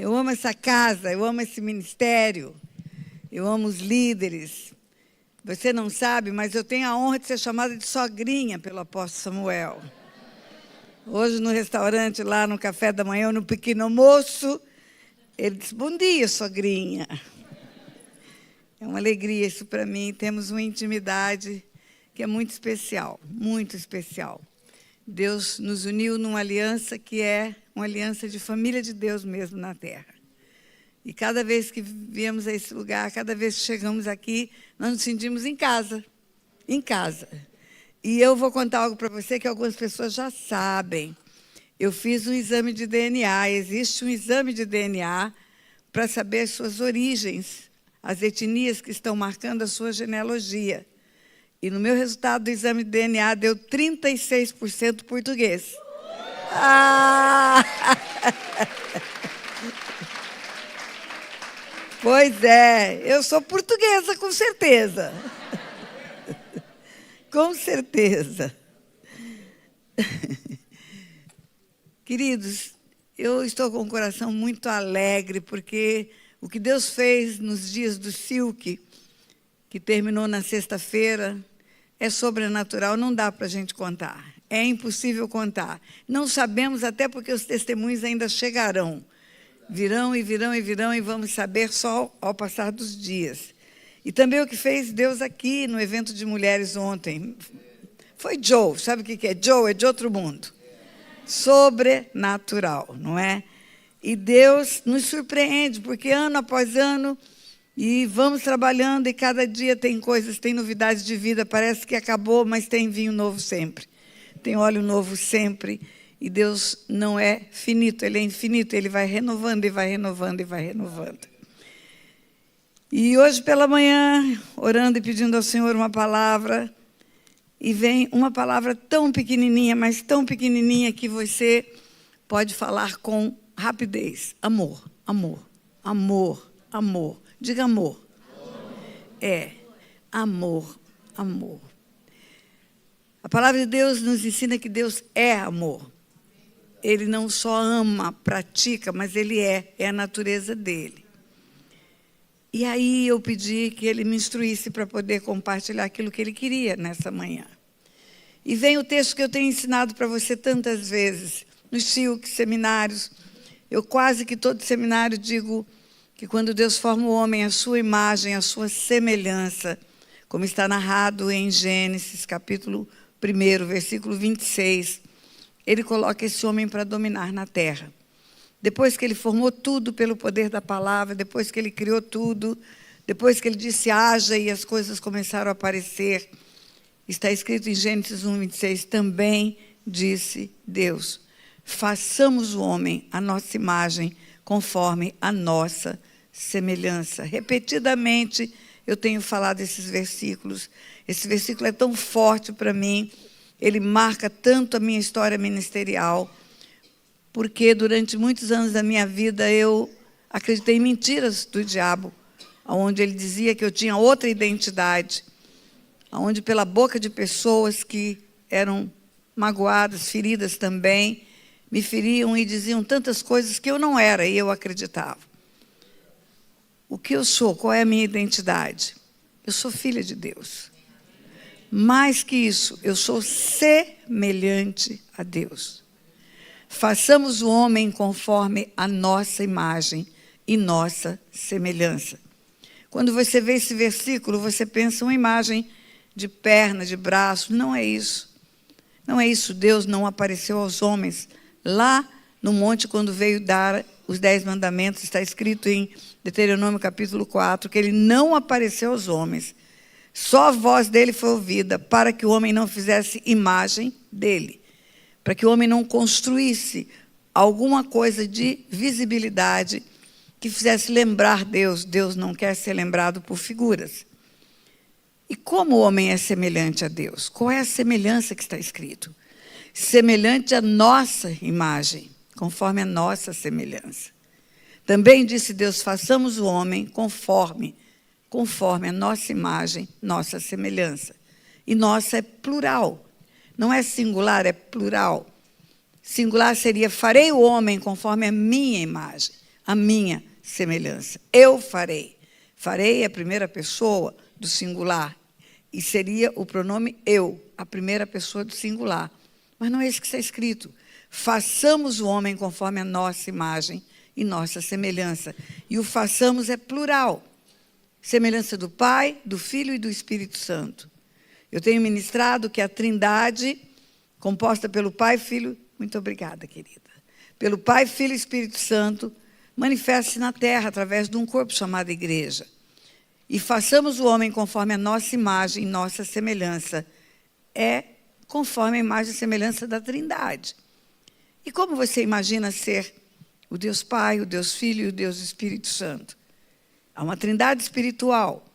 Eu amo essa casa, eu amo esse ministério, eu amo os líderes. Você não sabe, mas eu tenho a honra de ser chamada de sogrinha pelo apóstolo Samuel. Hoje, no restaurante, lá no café da manhã, no pequeno almoço, ele disse, bom dia, sogrinha. É uma alegria isso para mim. Temos uma intimidade que é muito especial, muito especial. Deus nos uniu numa aliança que é uma aliança de família de Deus mesmo na terra. E cada vez que viemos a esse lugar, cada vez que chegamos aqui, nós nos sentimos em casa, em casa. E eu vou contar algo para você que algumas pessoas já sabem. Eu fiz um exame de DNA, existe um exame de DNA para saber as suas origens, as etnias que estão marcando a sua genealogia. E no meu resultado do exame de DNA deu 36% português. Ah! Pois é, eu sou portuguesa, com certeza. Com certeza. Queridos, eu estou com o coração muito alegre, porque o que Deus fez nos dias do Silk, que terminou na sexta-feira, é sobrenatural, não dá para a gente contar. É impossível contar. Não sabemos, até porque os testemunhos ainda chegarão. Virão e virão e virão, e vamos saber só ao passar dos dias. E também o que fez Deus aqui no evento de mulheres ontem. Foi Joe, sabe o que é? Joe é de outro mundo. Sobrenatural, não é? E Deus nos surpreende, porque ano após ano, e vamos trabalhando, e cada dia tem coisas, tem novidades de vida, parece que acabou, mas tem vinho novo sempre. Tem óleo novo sempre. E Deus não é finito, Ele é infinito, Ele vai renovando e vai renovando e vai renovando. E hoje pela manhã, orando e pedindo ao Senhor uma palavra, e vem uma palavra tão pequenininha, mas tão pequenininha que você pode falar com rapidez. Amor, amor, amor, amor. Diga amor. É, amor, amor. A palavra de Deus nos ensina que Deus é amor. Ele não só ama, pratica, mas Ele é a natureza dEle. E aí eu pedi que Ele me instruísse para poder compartilhar aquilo que Ele queria nessa manhã. E vem o texto que eu tenho ensinado para você tantas vezes, nos silks, seminários. Eu quase que todo seminário digo que quando Deus forma o homem, a sua imagem, a sua semelhança, como está narrado em Gênesis, capítulo 1, versículo 26, Ele coloca esse homem para dominar na terra. Depois que Ele formou tudo pelo poder da palavra, depois que Ele criou tudo, depois que Ele disse haja e as coisas começaram a aparecer, está escrito em Gênesis 1, 26, também disse Deus, façamos o homem a nossa imagem, conforme a nossa semelhança. Repetidamente eu tenho falado esses versículos. Esse versículo é tão forte para mim, ele marca tanto a minha história ministerial, porque durante muitos anos da minha vida eu acreditei em mentiras do diabo, onde ele dizia que eu tinha outra identidade, onde pela boca de pessoas que eram magoadas, feridas também, me feriam e diziam tantas coisas que eu não era e eu acreditava. O que eu sou? Qual é a minha identidade? Eu sou filha de Deus. Mais que isso, eu sou semelhante a Deus. Façamos o homem conforme a nossa imagem e nossa semelhança. Quando você vê esse versículo, você pensa uma imagem de perna, de braço. Não é isso. Não é isso. Deus não apareceu aos homens. Lá no monte, quando veio dar os 10 mandamentos, está escrito em Deuteronômio capítulo 4, que Ele não apareceu aos homens. Só a voz dele foi ouvida, para que o homem não fizesse imagem dele. Para que o homem não construísse alguma coisa de visibilidade que fizesse lembrar Deus. Deus não quer ser lembrado por figuras. E como o homem é semelhante a Deus? Qual é a semelhança que está escrito? Semelhante à nossa imagem, conforme a nossa semelhança. Também disse Deus, façamos o homem conforme a nossa imagem, nossa semelhança. E nossa é plural, não é singular, é plural. Singular seria, farei o homem conforme a minha imagem. a minha semelhança. Eu farei. Farei é a primeira pessoa do singular. E seria o pronome eu, a primeira pessoa do singular. Mas não é isso que está escrito. Façamos o homem conforme a nossa imagem e nossa semelhança. E o façamos é plural. Semelhança do Pai, do Filho e do Espírito Santo. Eu tenho ministrado que a Trindade, composta pelo Pai, Filho... Muito obrigada, querida. Pelo Pai, Filho e Espírito Santo, manifeste-se na terra através de um corpo chamado igreja. E façamos o homem conforme a nossa imagem e nossa semelhança. É conforme a imagem e semelhança da Trindade. E como você imagina ser o Deus Pai, o Deus Filho e o Deus Espírito Santo? Há uma Trindade espiritual.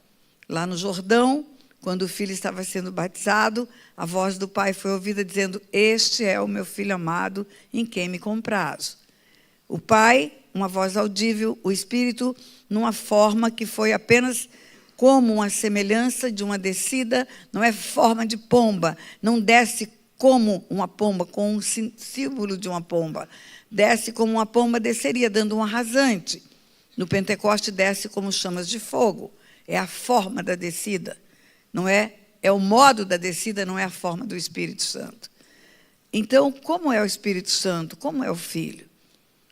Lá no Jordão, quando o filho estava sendo batizado, a voz do Pai foi ouvida dizendo: este é o meu Filho amado, em quem me comprazo. O Pai, uma voz audível, o Espírito, numa forma que foi apenas como uma semelhança de uma descida, não é forma de pomba, não desce como uma pomba, com um símbolo de uma pomba. Desce como uma pomba desceria, dando um rasante. No Pentecoste desce como chamas de fogo. É a forma da descida. Não é o modo da descida, não é a forma do Espírito Santo. Então, como é o Espírito Santo? Como é o Filho?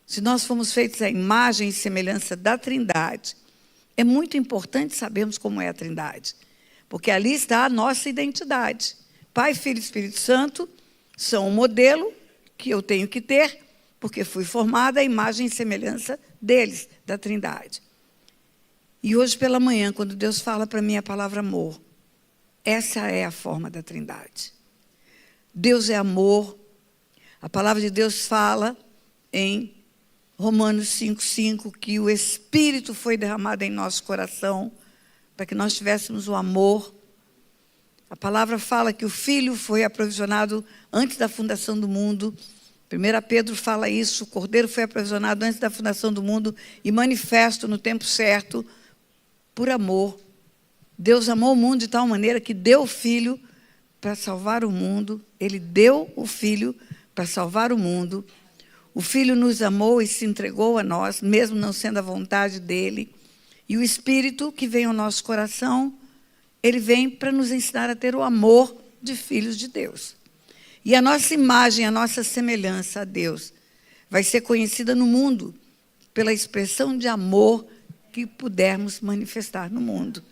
Se nós fomos feitos à imagem e semelhança da Trindade, é muito importante sabermos como é a Trindade, porque ali está a nossa identidade. Pai, Filho e Espírito Santo são um modelo que eu tenho que ter, porque fui formada à imagem e semelhança deles, da Trindade. E hoje pela manhã, quando Deus fala para mim a palavra amor, essa é a forma da Trindade. Deus é amor. A palavra de Deus fala em Romanos 5,5, que o Espírito foi derramado em nosso coração para que nós tivéssemos o amor. A palavra fala que o Filho foi aprovisionado antes da fundação do mundo. 1 Pedro fala isso, o Cordeiro foi aprovisionado antes da fundação do mundo e manifesto no tempo certo por amor. Deus amou o mundo de tal maneira que deu o Filho para salvar o mundo. Ele deu o Filho para salvar o mundo. O Filho nos amou e se entregou a nós, mesmo não sendo a vontade dele. E o Espírito que vem ao nosso coração, ele vem para nos ensinar a ter o amor de filhos de Deus. E a nossa imagem, a nossa semelhança a Deus vai ser conhecida no mundo pela expressão de amor que pudermos manifestar no mundo.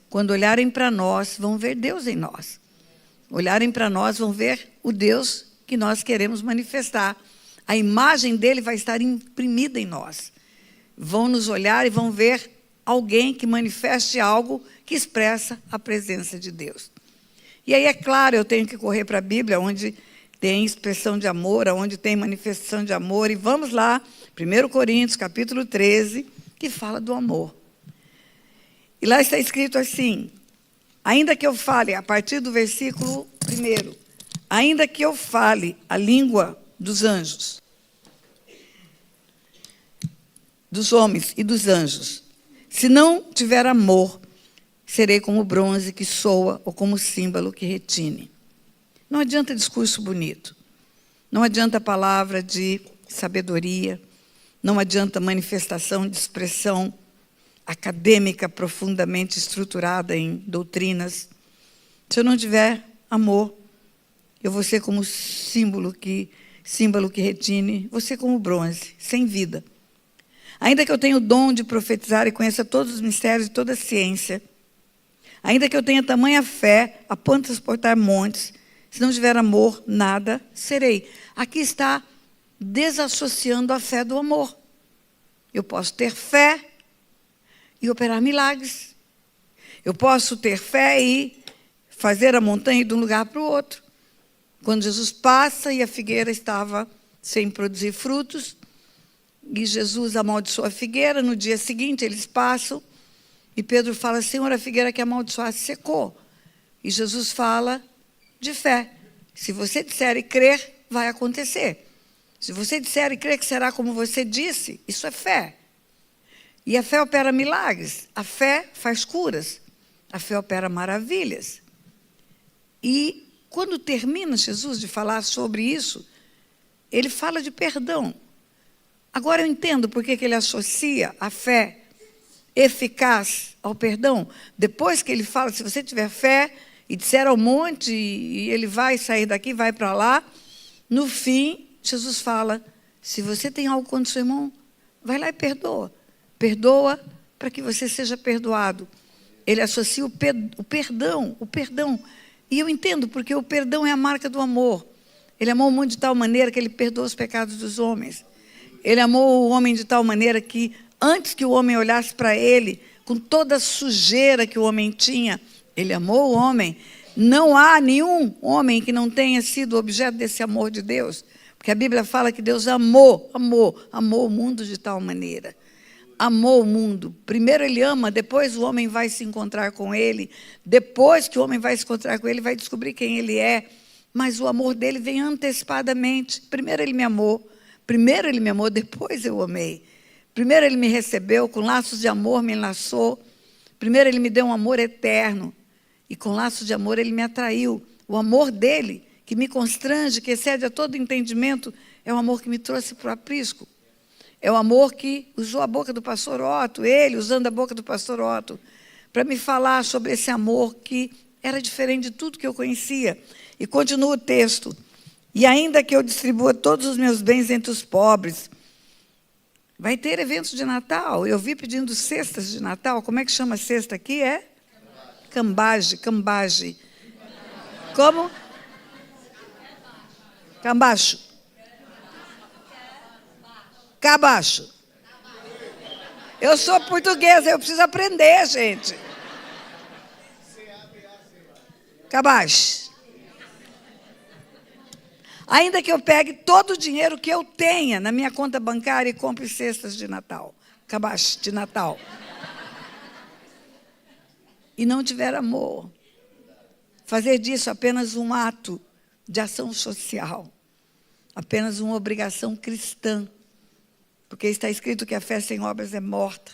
Quando olharem para nós, vão ver Deus em nós. Olharem para nós, vão ver o Deus que nós queremos manifestar. A imagem dele vai estar imprimida em nós. Vão nos olhar e vão ver alguém que manifeste algo que expressa a presença de Deus. E aí, é claro, eu tenho que correr para a Bíblia, onde tem expressão de amor, onde tem manifestação de amor. E vamos lá, 1 Coríntios, capítulo 13, que fala do amor. E lá está escrito assim, ainda que eu fale, a partir do versículo 1, ainda que eu fale a língua dos anjos, dos homens e dos anjos, se não tiver amor, serei como bronze que soa ou como símbolo que retine. Não adianta discurso bonito, não adianta palavra de sabedoria, não adianta manifestação de expressão acadêmica profundamente estruturada em doutrinas. Se eu não tiver amor, eu vou ser como símbolo que retine, vou ser como bronze, sem vida. Ainda que eu tenha o dom de profetizar e conheça todos os mistérios e toda a ciência, ainda que eu tenha tamanha fé a ponto de transportar montes, se não tiver amor, nada serei. Aqui está desassociando a fé do amor. Eu posso ter fé e operar milagres. Eu posso ter fé e fazer a montanha ir de um lugar para o outro. Quando Jesus passa e a figueira estava sem produzir frutos, e Jesus amaldiçoa a figueira, no dia seguinte eles passam, e Pedro fala, Senhor, a figueira que amaldiçoaste secou. E Jesus fala de fé. Se você disser e crer, vai acontecer. Se você disser e crer que será como você disse, isso é fé. E a fé opera milagres, a fé faz curas, a fé opera maravilhas. E quando termina Jesus de falar sobre isso, ele fala de perdão. Agora eu entendo por que ele associa a fé eficaz ao perdão. Depois que ele fala, se você tiver fé e disser ao monte, e ele vai sair daqui, vai para lá, no fim, Jesus fala, se você tem algo contra o seu irmão, vai lá e perdoa. Perdoa para que você seja perdoado. Ele associa o perdão. E eu entendo, porque o perdão é a marca do amor. Ele amou o mundo de tal maneira que ele perdoa os pecados dos homens. Ele amou o homem de tal maneira que, antes que o homem olhasse para ele, com toda a sujeira que o homem tinha, ele amou o homem. Não há nenhum homem que não tenha sido objeto desse amor de Deus. Porque a Bíblia fala que Deus amou o mundo de tal maneira. Amou o mundo. Primeiro ele ama, depois o homem vai se encontrar com ele. Depois que o homem vai se encontrar com ele, vai descobrir quem ele é. Mas o amor dele vem antecipadamente. Primeiro ele me amou, depois eu amei. Primeiro ele me recebeu, com laços de amor me enlaçou. Primeiro ele me deu um amor eterno. E com laços de amor ele me atraiu. O amor dele, que me constrange, que excede a todo entendimento, é o amor que me trouxe para o aprisco. É o amor que usou a boca do pastor Otto, ele usando a boca do pastor Otto, para me falar sobre esse amor que era diferente de tudo que eu conhecia. E continua o texto. E ainda que eu distribua todos os meus bens entre os pobres, vai ter eventos de Natal. Eu vi pedindo cestas de Natal. Como é que chama a cesta aqui? É? Cambage. Como? Cambacho. Cabacho. Eu sou portuguesa, eu preciso aprender, gente. Cabacho. Ainda que eu pegue todo o dinheiro que eu tenha na minha conta bancária e compre cestas de Natal. Cabacho de Natal. E não tiver amor. Fazer disso apenas um ato de ação social. Apenas uma obrigação cristã. Porque está escrito que a fé sem obras é morta.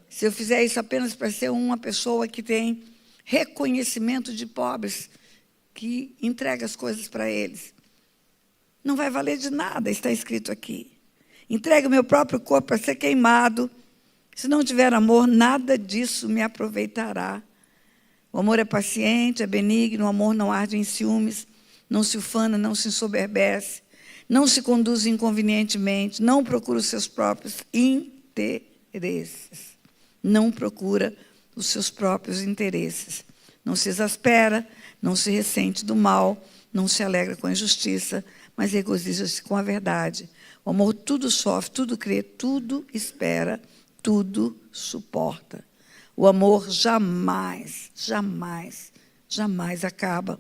Se eu fizer isso apenas para ser uma pessoa que tem reconhecimento de pobres, que entrega as coisas para eles, não vai valer de nada, está escrito aqui. Entregue o meu próprio corpo para ser queimado. Se não tiver amor, nada disso me aproveitará. O amor é paciente, é benigno, o amor não arde em ciúmes, não se ufana, não se ensoberbece, não se conduz inconvenientemente, não procura os seus próprios interesses. Não procura os seus próprios interesses. Não se exaspera, não se ressente do mal, não se alegra com a injustiça, mas regozija-se com a verdade. O amor tudo sofre, tudo crê, tudo espera, tudo suporta. O amor jamais acaba.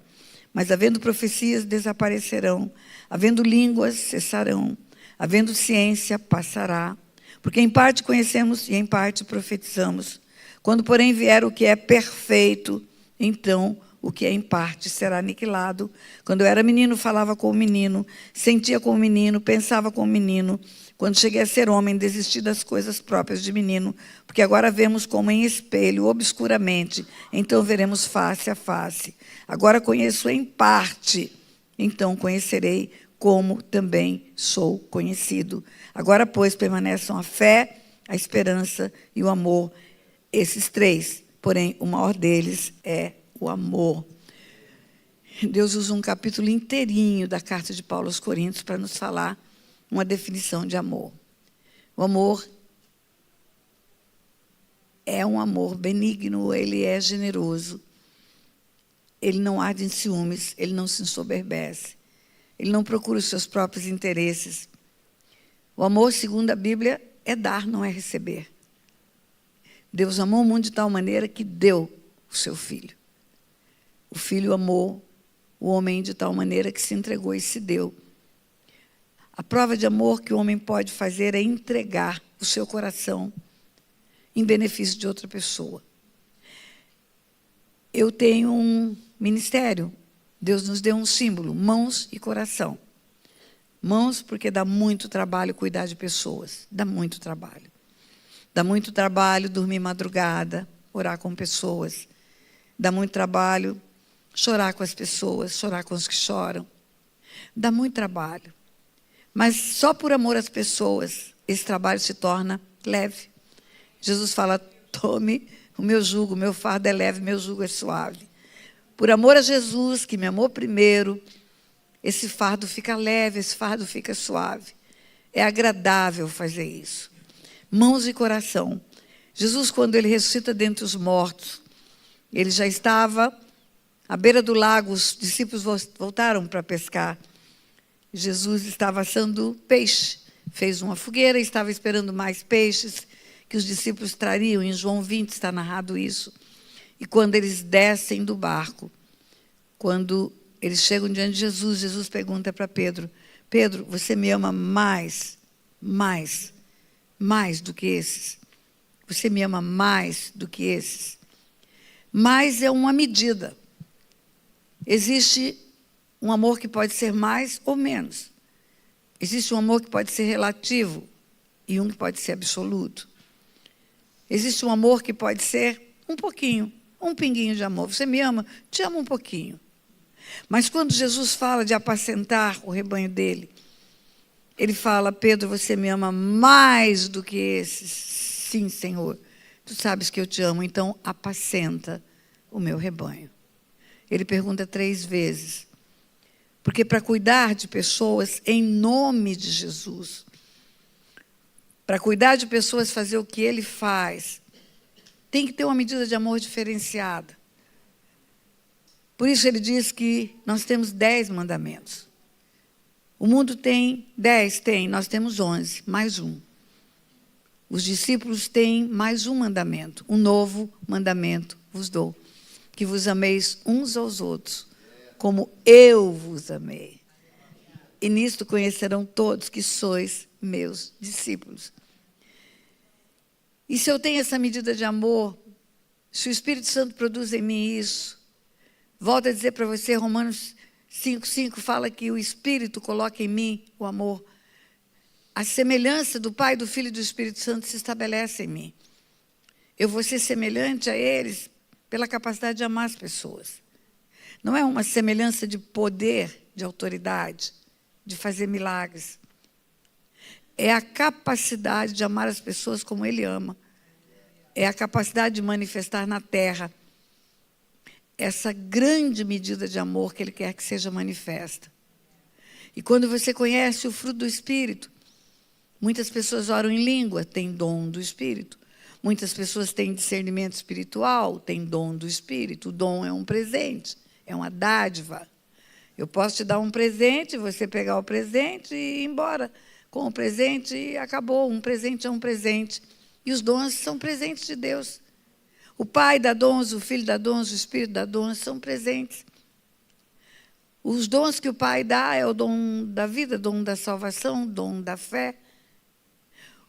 Mas havendo profecias, desaparecerão. Havendo línguas, cessarão. Havendo ciência, passará. Porque em parte conhecemos e em parte profetizamos. Quando, porém, vier o que é perfeito, então o que é em parte será aniquilado. Quando eu era menino, falava como menino, sentia como menino, pensava como menino. Quando cheguei a ser homem, desisti das coisas próprias de menino, porque agora vemos como em espelho, obscuramente, então veremos face a face. Agora conheço em parte, então conhecerei como também sou conhecido. Agora, pois, permaneçam a fé, a esperança e o amor, esses três, porém, o maior deles é o amor. Deus usa um capítulo inteirinho da carta de Paulo aos Coríntios para nos falar uma definição de amor. O amor é um amor benigno, ele é generoso, ele não arde em ciúmes, ele não se ensoberbece, ele não procura os seus próprios interesses. O amor, segundo a Bíblia, é dar, não é receber. Deus amou o mundo de tal maneira que deu o seu Filho. O Filho amou o homem de tal maneira que se entregou e se deu. A prova de amor que o homem pode fazer é entregar o seu coração em benefício de outra pessoa. Eu tenho um ministério. Deus nos deu um símbolo, mãos e coração. Mãos porque dá muito trabalho cuidar de pessoas. Dá muito trabalho. Dá muito trabalho dormir madrugada, orar com pessoas. Dá muito trabalho chorar com as pessoas, chorar com os que choram. Dá muito trabalho. Mas só por amor às pessoas, esse trabalho se torna leve. Jesus fala, tome o meu jugo, o meu fardo é leve, meu jugo é suave. Por amor a Jesus, que me amou primeiro, esse fardo fica leve, esse fardo fica suave. É agradável fazer isso. Mãos e coração. Jesus, quando ele ressuscita dentre os mortos, ele já estava à beira do lago, os discípulos voltaram para pescar. Jesus estava assando peixe, fez uma fogueira e estava esperando mais peixes que os discípulos trariam. Em João 20 está narrado isso. E quando eles descem do barco, quando eles chegam diante de Jesus, Jesus pergunta para Pedro, Pedro, você me ama mais do que esses? Você me ama mais do que esses? Mais é uma medida. Existe um amor que pode ser mais ou menos. Existe um amor que pode ser relativo e um que pode ser absoluto. Existe um amor que pode ser um pouquinho, um pinguinho de amor. Você me ama? Te amo um pouquinho. Mas quando Jesus fala de apacentar o rebanho dele, ele fala, Pedro, você me ama mais do que esses? Sim, Senhor. Tu sabes que eu te amo, então apacenta o meu rebanho. Ele pergunta 3 vezes. Porque para cuidar de pessoas em nome de Jesus, para cuidar de pessoas, fazer o que ele faz, tem que ter uma medida de amor diferenciada. Por isso ele diz que nós temos 10 mandamentos. O mundo tem 10, nós temos 11, mais um. Os discípulos têm mais um mandamento. Um novo mandamento vos dou, que vos ameis uns aos outros, como eu vos amei. E nisto conhecerão todos que sois meus discípulos. E se eu tenho essa medida de amor, se o Espírito Santo produz em mim isso, volto a dizer para você, Romanos 5,5 fala que o Espírito coloca em mim o amor. A semelhança do Pai, do Filho e do Espírito Santo se estabelece em mim. Eu vou ser semelhante a eles pela capacidade de amar as pessoas. Não é uma semelhança de poder, de autoridade, de fazer milagres. É a capacidade de amar as pessoas como Ele ama. É a capacidade de manifestar na terra essa grande medida de amor que Ele quer que seja manifesta. E quando você conhece o fruto do Espírito, muitas pessoas oram em língua, têm dom do Espírito. Muitas pessoas têm discernimento espiritual, têm dom do Espírito. O dom é um presente, é uma dádiva. Eu posso te dar um presente, você pegar o presente e ir embora com o presente e acabou. Um presente é um presente. E os dons são presentes de Deus. O Pai dá dons, o Filho dá dons, o Espírito dá dons, são presentes. Os dons que o Pai dá é o dom da vida, dom da salvação, dom da fé.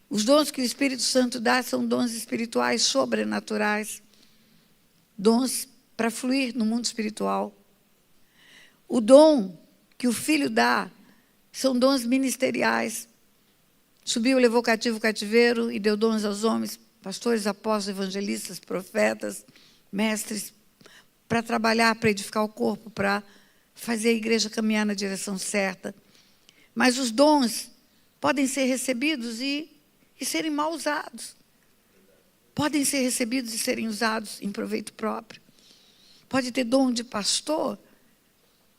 Os dons que o Espírito Santo dá são dons espirituais, sobrenaturais. Dons para fluir no mundo espiritual. O dom que o Filho dá são dons ministeriais. Subiu, levou cativo o cativeiro e deu dons aos homens, pastores, apóstolos, evangelistas, profetas, mestres, para trabalhar, para edificar o corpo, para fazer a igreja caminhar na direção certa. Mas os dons podem ser recebidos e serem mal usados. Podem ser recebidos e serem usados em proveito próprio. Pode ter dom de pastor,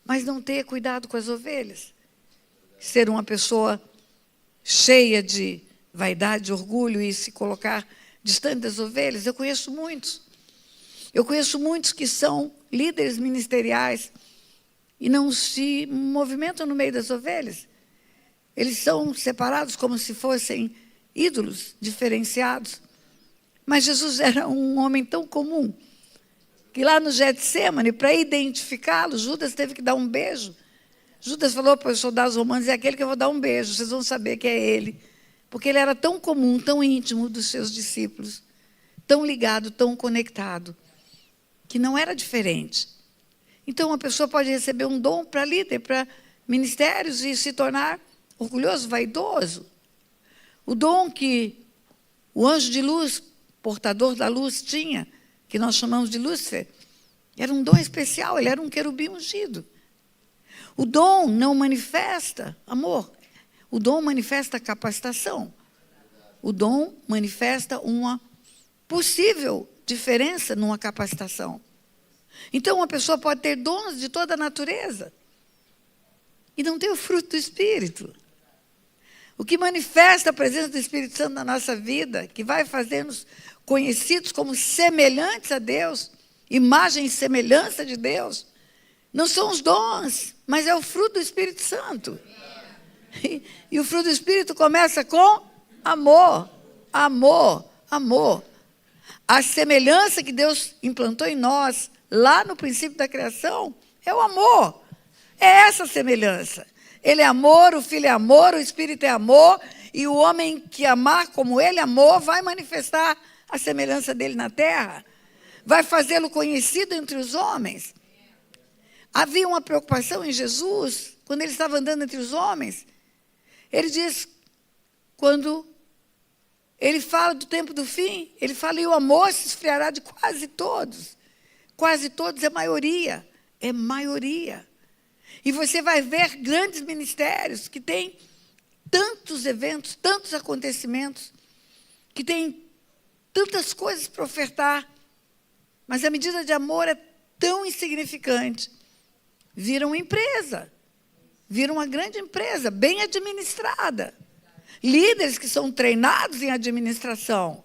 mas não ter cuidado com as ovelhas. Ser uma pessoa cheia de vaidade, de orgulho e se colocar distante das ovelhas. Eu conheço muitos. Eu conheço muitos que são líderes ministeriais e não se movimentam no meio das ovelhas. Eles são separados como se fossem ídolos diferenciados. Mas Jesus era um homem tão comum que lá no Getsêmani, para identificá-lo, Judas teve que dar um beijo. Judas falou para os soldados romanos, é aquele que eu vou dar um beijo, vocês vão saber que é ele. Porque ele era tão comum, tão íntimo dos seus discípulos, tão ligado, tão conectado, que não era diferente. Então, uma pessoa pode receber um dom para líder, para ministérios e se tornar orgulhoso, vaidoso. O dom que o anjo de luz, portador da luz, tinha, que nós chamamos de Lúcifer, era um dom especial, ele era um querubim ungido. O dom não manifesta amor. O dom manifesta capacitação. O dom manifesta uma possível diferença numa capacitação. Então, uma pessoa pode ter dons de toda a natureza e não ter o fruto do Espírito. O que manifesta a presença do Espírito Santo na nossa vida, que vai fazer-nos conhecidos como semelhantes a Deus, imagem e semelhança de Deus, não são os dons, mas é o fruto do Espírito Santo. E o fruto do Espírito começa com amor, amor, amor. A semelhança que Deus implantou em nós, lá no princípio da criação, é o amor. É essa semelhança. Ele é amor, o Filho é amor, o Espírito é amor, e o homem que amar como ele amou vai manifestar a semelhança dele na terra, vai fazê-lo conhecido entre os homens. Havia uma preocupação em Jesus, quando ele estava andando entre os homens. Ele diz, quando ele fala do tempo do fim, ele fala, e o amor se esfriará de quase todos. Quase todos é maioria, é maioria. E você vai ver grandes ministérios que têm tantos eventos, tantos acontecimentos, que têm tantas coisas para ofertar, mas a medida de amor é tão insignificante. Vira uma empresa, vira uma grande empresa, bem administrada. Líderes que são treinados em administração,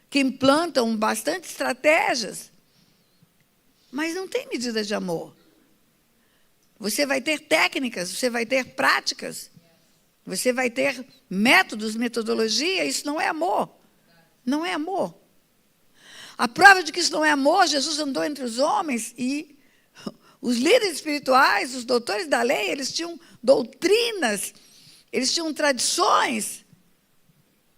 que implantam bastante estratégias, mas não tem medida de amor. Você vai ter técnicas, você vai ter práticas, você vai ter métodos, metodologia, isso não é amor. Não é amor. A prova de que isso não é amor, Jesus andou entre os homens e os líderes espirituais, os doutores da lei, eles tinham doutrinas, eles tinham tradições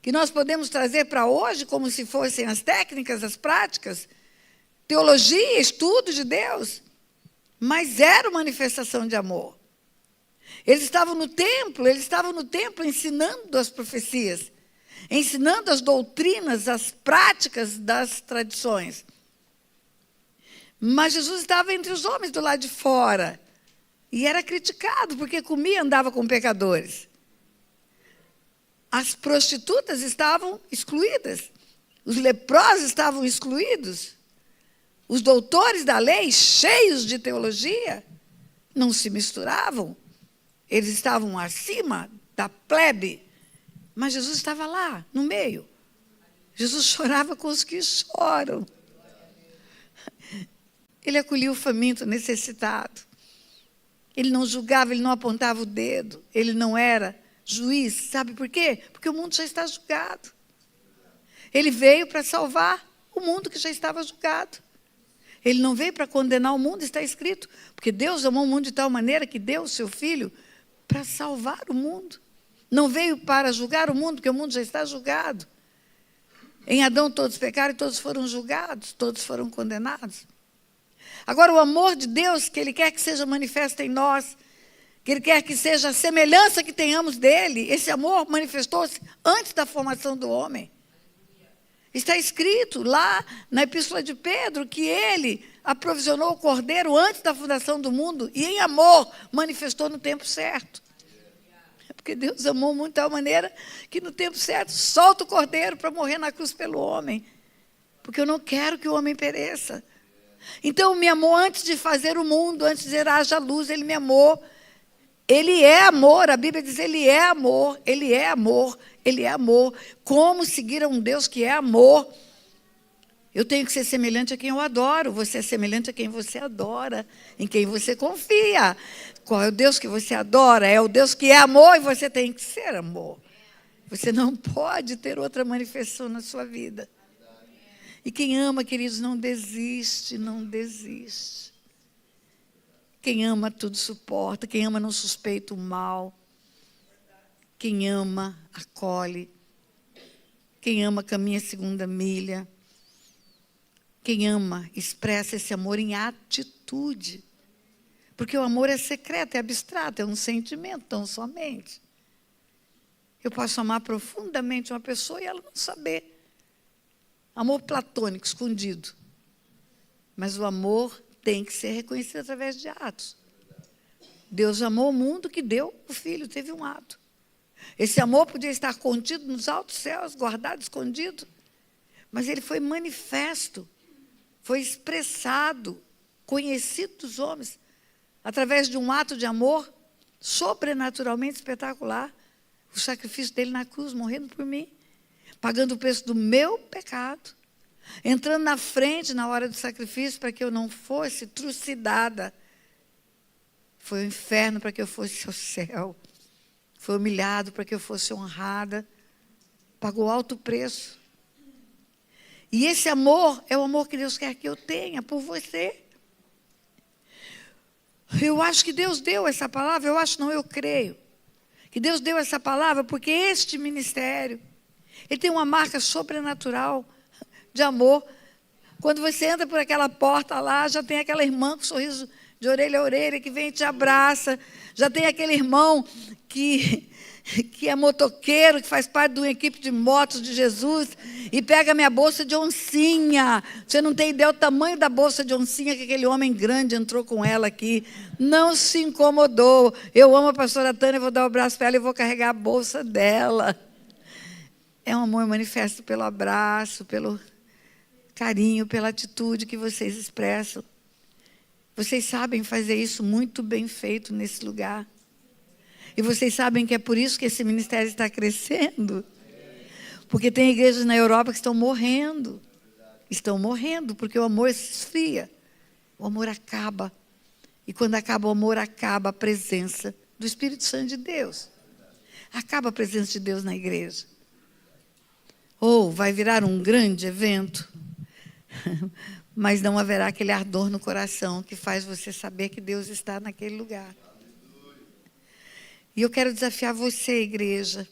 que nós podemos trazer para hoje como se fossem as técnicas, as práticas, teologia, estudo de Deus, mas era uma manifestação de amor. Eles estavam no templo ensinando as profecias, ensinando as doutrinas, as práticas das tradições. Mas Jesus estava entre os homens do lado de fora e era criticado porque comia e andava com pecadores. As prostitutas estavam excluídas, os leprosos estavam excluídos, os doutores da lei, cheios de teologia, não se misturavam, eles estavam acima da plebe, mas Jesus estava lá, no meio. Jesus chorava com os que choram. Ele acolhia o faminto, necessitado. Ele não julgava, ele não apontava o dedo, ele não era juiz. Sabe por quê? Porque o mundo já está julgado. Ele veio para salvar o mundo que já estava julgado. Ele não veio para condenar o mundo, está escrito, porque Deus amou o mundo de tal maneira que deu o seu Filho para salvar o mundo. Não veio para julgar o mundo, porque o mundo já está julgado. Em Adão todos pecaram e todos foram julgados, todos foram condenados. Agora, o amor de Deus, que Ele quer que seja manifesto em nós, que Ele quer que seja a semelhança que tenhamos dEle, esse amor manifestou-se antes da formação do homem. Está escrito lá na Epístola de Pedro que Ele aprovisionou o Cordeiro antes da fundação do mundo e em amor manifestou no tempo certo. Porque Deus amou o mundo de tal maneira que no tempo certo solta o Cordeiro para morrer na cruz pelo homem. Porque eu não quero que o homem pereça. Então, me amou antes de fazer o mundo, antes de dizer haja luz, Ele me amou. Ele é amor, a Bíblia diz, Ele é amor, Ele é amor, Ele é amor. Como seguir a um Deus que é amor? Eu tenho que ser semelhante a quem eu adoro, você é semelhante a quem você adora, em quem você confia. Qual é o Deus que você adora? É o Deus que é amor e você tem que ser amor. Você não pode ter outra manifestação na sua vida. E quem ama, queridos, não desiste, não desiste. Quem ama, tudo suporta. Quem ama, não suspeita o mal. Quem ama, acolhe. Quem ama, caminha a segunda milha. Quem ama, expressa esse amor em atitude. Porque o amor é secreto, é abstrato, é um sentimento tão somente. Eu posso amar profundamente uma pessoa e ela não saber. Amor platônico, escondido. Mas o amor tem que ser reconhecido através de atos. Deus amou o mundo que deu o Filho, teve um ato. Esse amor podia estar contido nos altos céus, guardado, escondido, mas ele foi manifesto, foi expressado, conhecido dos homens, através de um ato de amor sobrenaturalmente espetacular, o sacrifício dele na cruz, morrendo por mim, pagando o preço do meu pecado, entrando na frente na hora do sacrifício para que eu não fosse trucidada. Foi o inferno para que eu fosse ao céu. Foi humilhado para que eu fosse honrada. Pagou alto preço. E esse amor é o amor que Deus quer que eu tenha por você. Eu acho que Deus deu essa palavra, eu creio. Que Deus deu essa palavra porque este ministério, ele tem uma marca sobrenatural de amor. Quando você entra por aquela porta lá, já tem aquela irmã com sorriso de orelha a orelha, que vem e te abraça. Já tem aquele irmão que é motoqueiro, que faz parte de uma equipe de motos de Jesus, e pega minha bolsa de oncinha. Você não tem ideia o tamanho da bolsa de oncinha que aquele homem grande entrou com ela aqui. Não se incomodou. Eu amo a pastora Tânia, vou dar o braço para ela e vou carregar a bolsa dela. É um amor manifesto pelo abraço, pelo carinho, pela atitude que vocês expressam. Vocês sabem fazer isso muito bem feito nesse lugar. E vocês sabem que é por isso que esse ministério está crescendo. Porque tem igrejas na Europa que estão morrendo. Estão morrendo porque o amor se esfria. O amor acaba. E quando acaba o amor, acaba a presença do Espírito Santo de Deus. Acaba a presença de Deus na igreja. Ou vai virar um grande evento, mas não haverá aquele ardor no coração que faz você saber que Deus está naquele lugar. E eu quero desafiar você, igreja.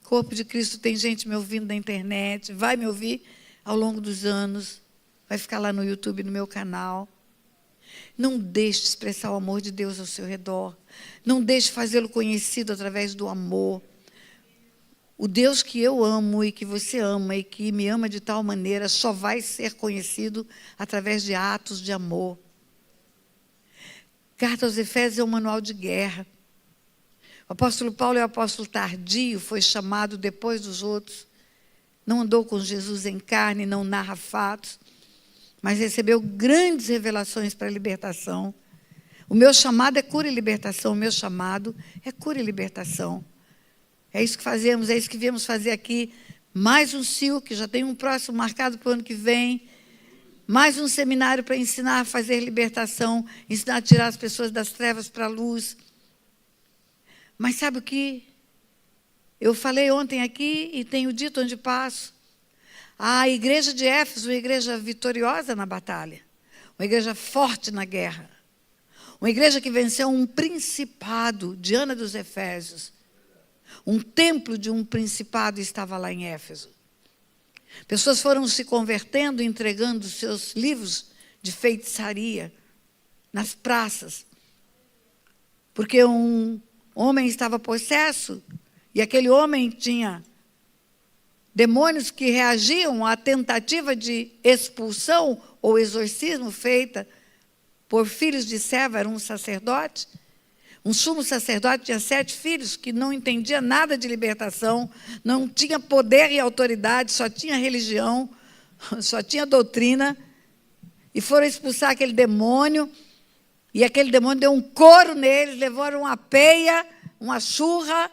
Corpo de Cristo, tem gente me ouvindo na internet, vai me ouvir ao longo dos anos, vai ficar lá no YouTube, no meu canal. Não deixe de expressar o amor de Deus ao seu redor. Não deixe de fazê-lo conhecido através do amor. O Deus que eu amo e que você ama e que me ama de tal maneira só vai ser conhecido através de atos de amor. Carta aos Efésios é um manual de guerra. O apóstolo Paulo é o apóstolo tardio, foi chamado depois dos outros. Não andou com Jesus em carne, não narra fatos, mas recebeu grandes revelações para a libertação. O meu chamado é cura e libertação, o meu chamado é cura e libertação. É isso que fazemos, é isso que viemos fazer aqui. Mais um CIL, que já tem um próximo marcado para o ano que vem. Mais um seminário para ensinar a fazer libertação, ensinar a tirar as pessoas das trevas para a luz. Mas sabe o que? Eu falei ontem aqui e tenho dito onde passo. A igreja de Éfeso, uma igreja vitoriosa na batalha. Uma igreja forte na guerra. Uma igreja que venceu um principado, Diana dos Efésios. Um templo de um principado estava lá em Éfeso. Pessoas foram se convertendo, entregando seus livros de feitiçaria nas praças. Porque um homem estava possesso e aquele homem tinha demônios que reagiam à tentativa de expulsão ou exorcismo feita por filhos de Seva, era um sacerdote. Um sumo sacerdote tinha 7 filhos que não entendia nada de libertação, não tinha poder e autoridade, só tinha religião, só tinha doutrina. E foram expulsar aquele demônio, e aquele demônio deu um couro neles, levaram uma peia, uma surra,